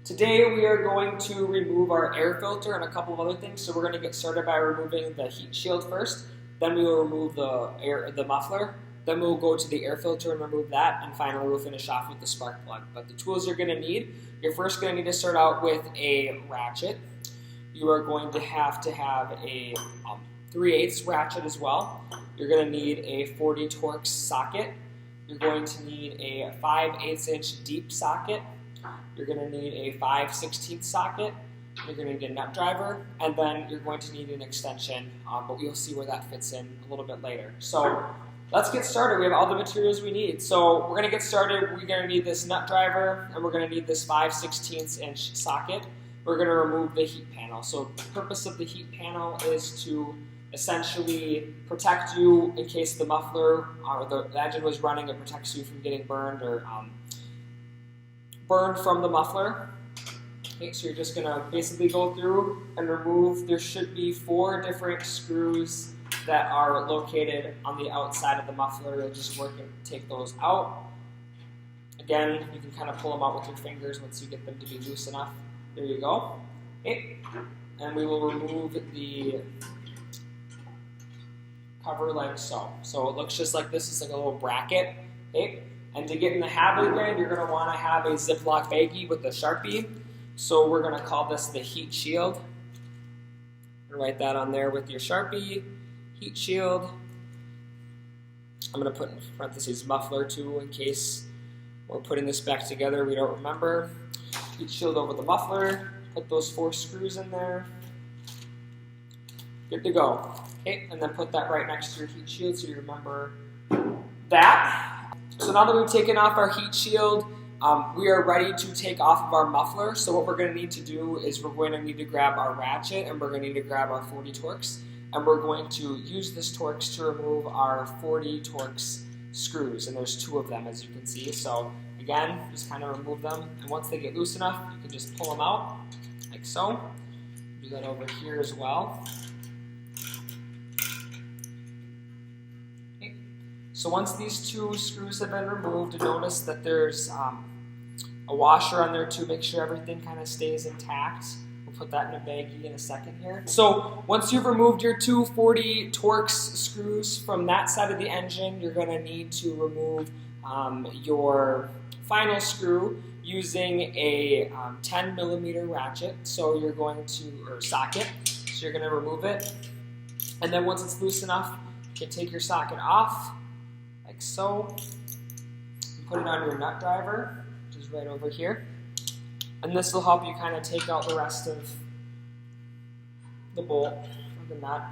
Today we are going to remove our air filter and a couple of other things. So we're going to get started by removing the heat shield first. Then we will remove the muffler. Then we'll go to the air filter and remove that. And finally we'll finish off with the spark plug. But the tools you're going to need, you're first going to need to start out with a ratchet. You are going to have a 3/8 ratchet as well. You're going to need a 40 Torx socket. You're going to need a 5/8 inch deep socket. You're going to need a 5/16 socket. You're going to need a nut driver, and then you're going to need an extension, but we'll see where that fits in a little bit later. So let's get started. We have all the materials we need. So we're going to get started. We're going to need this nut driver, and we're going to need this 5/16 inch socket. We're going to remove the heat panel. So the purpose of the heat panel is to essentially protect you in case the muffler or the engine was running. It protects you from getting burned or burned from the muffler. Okay, so you're just going to basically go through and remove. There should be 4 different screws that are located on the outside of the muffler. You'll just work and take those out. Again, you can kind of pull them out with your fingers once you get them to be loose enough. There you go. Okay. And we will remove the cover like so. So it looks just like this. It's like a little bracket. Okay. And to get in the habit again, you're going to want to have a Ziploc baggie with a Sharpie. So we're going to call this the heat shield. Write that on there with your Sharpie. Heat shield. I'm going to put in parentheses muffler too in case we're putting this back together. We don't remember. Heat shield over the muffler. Put those 4 screws in there. Good to go. Okay, and then put that right next to your heat shield so you remember that. So now that we've taken off our heat shield, we are ready to take off of our muffler. So what we're going to need to do is we're going to need to grab our ratchet and we're going to need to grab our 40 Torx. And we're going to use this Torx to remove our 40 Torx screws. And there's 2 of them, as you can see. So again, just kind of remove them. And once they get loose enough, you can just pull them out like so. Do that over here as well. So once these 2 screws have been removed, notice that there's a washer on there to make sure everything kind of stays intact. We'll put that in a baggie in a second here. So once you've removed your 2 40 Torx screws from that side of the engine, you're going to need to remove your final screw using a 10 millimeter ratchet. So you're going to, or socket, so you're going to remove it. And then once it's loose enough, you can take your socket off. Like so, and put it on your nut driver, which is right over here, and this will help you kind of take out the rest of the bolt or the nut.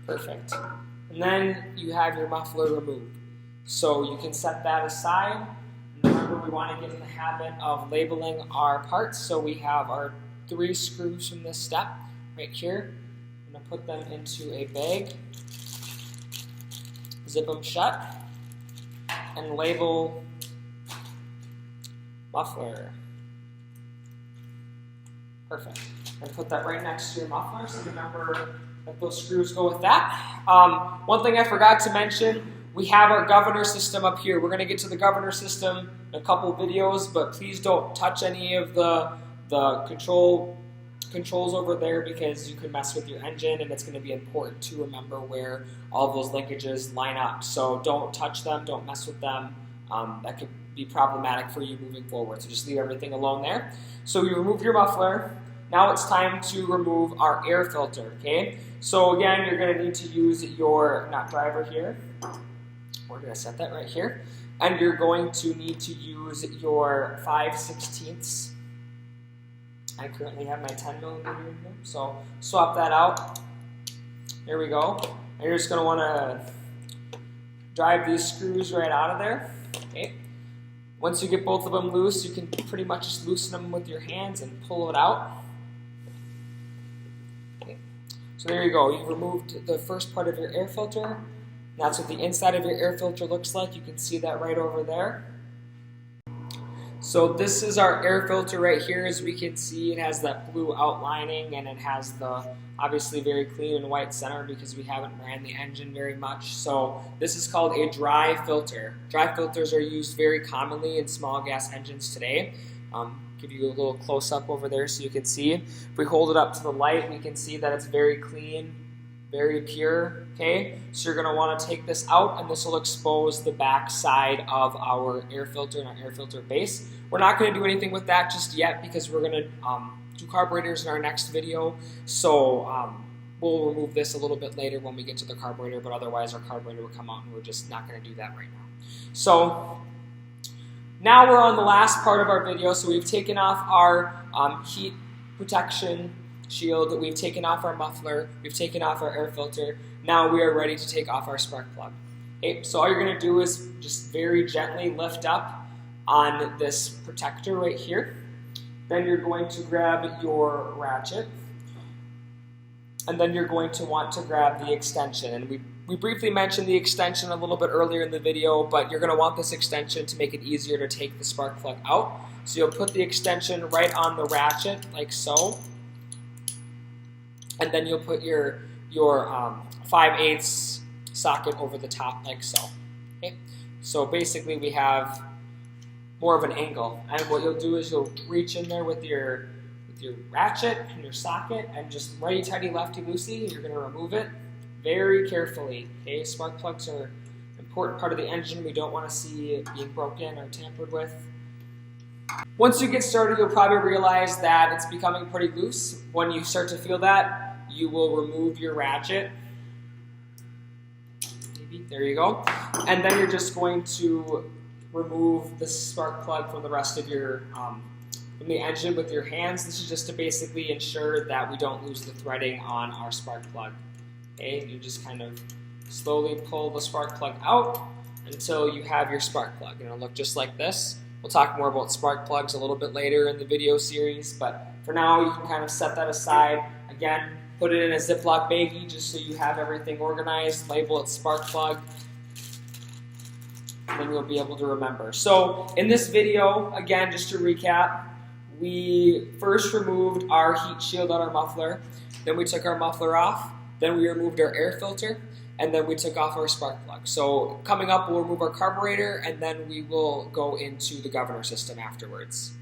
Perfect. And then you have your muffler removed. So you can set that aside. And remember, we want to get in the habit of labeling our parts. So we have our 3 screws from this step right here. I'm going to put them into a bag, zip them shut, and label muffler. Perfect. And put that right next to your muffler, so remember that those screws go with that. One thing I forgot to mention, we have our governor system up here. We're going to get to the governor system in a couple videos, but please don't touch any of the controls over there because you can mess with your engine, and it's going to be important to remember where all of those linkages line up. So don't touch them, don't mess with them. That could be problematic for you moving forward. So just leave everything alone there. So you remove your muffler. Now it's time to remove our air filter, okay? So again, you're going to need to use your nut driver here. We're going to set that right here. And you're going to need to use your 5/16. I currently have my 10 millimeter in here, so swap that out. There we go. And you're just going to want to drive these screws right out of there, okay? Once you get both of them loose, you can pretty much just loosen them with your hands and pull it out. Okay. So there you go. You've removed the first part of your air filter. That's what the inside of your air filter looks like. You can see that right over there. So this is our air filter right here. As we can see, it has that blue outlining, and it has the obviously very clean and white center because we haven't ran the engine very much. So this is called a dry filter. Dry filters are used very commonly in small gas engines today. Give you a little close-up over there so you can see. If we hold it up to the light, we can see that it's very clean, very pure. Okay, so you're going to want to take this out, and this will expose the back side of our air filter and our air filter base. We're not going to do anything with that just yet because we're going to do carburetors in our next video. So we'll remove this a little bit later when we get to the carburetor, but otherwise our carburetor will come out, and we're just not going to do that right now. So now we're on the last part of our video. So we've taken off our heat protection shield, we've taken off our muffler, we've taken off our air filter. Now we are ready to take off our spark plug. Okay, so all you're going to do is just very gently lift up on this protector right here. Then you're going to grab your ratchet, and then you're going to want to grab the extension. And we briefly mentioned the extension a little bit earlier in the video, but you're going to want this extension to make it easier to take the spark plug out. So you'll put the extension right on the ratchet like so, and then you'll put your 5/8 socket over the top like so. Okay? So basically we have more of an angle, and what you'll do is you'll reach in there with your ratchet and your socket and just righty-tighty, lefty-loosey. You're going to remove it very carefully. Okay? Spark plugs are an important part of the engine. We don't want to see it being broken or tampered with. Once you get started, you'll probably realize that it's becoming pretty loose. When you start to feel that, you will remove your ratchet. Maybe, there you go. And then you're just going to remove the spark plug from the rest of your, from the engine with your hands. This is just to basically ensure that we don't lose the threading on our spark plug. Okay, you just kind of slowly pull the spark plug out until you have your spark plug. And it'll look just like this. We'll talk more about spark plugs a little bit later in the video series, but for now you can kind of set that aside. Again, put it in a Ziploc baggie just so you have everything organized, label it spark plug, and then you'll be able to remember. So in this video, again, just to recap, we first removed our heat shield on our muffler, then we took our muffler off, then we removed our air filter, and then we took off our spark plug. So coming up, we'll remove our carburetor, and then we will go into the governor system afterwards.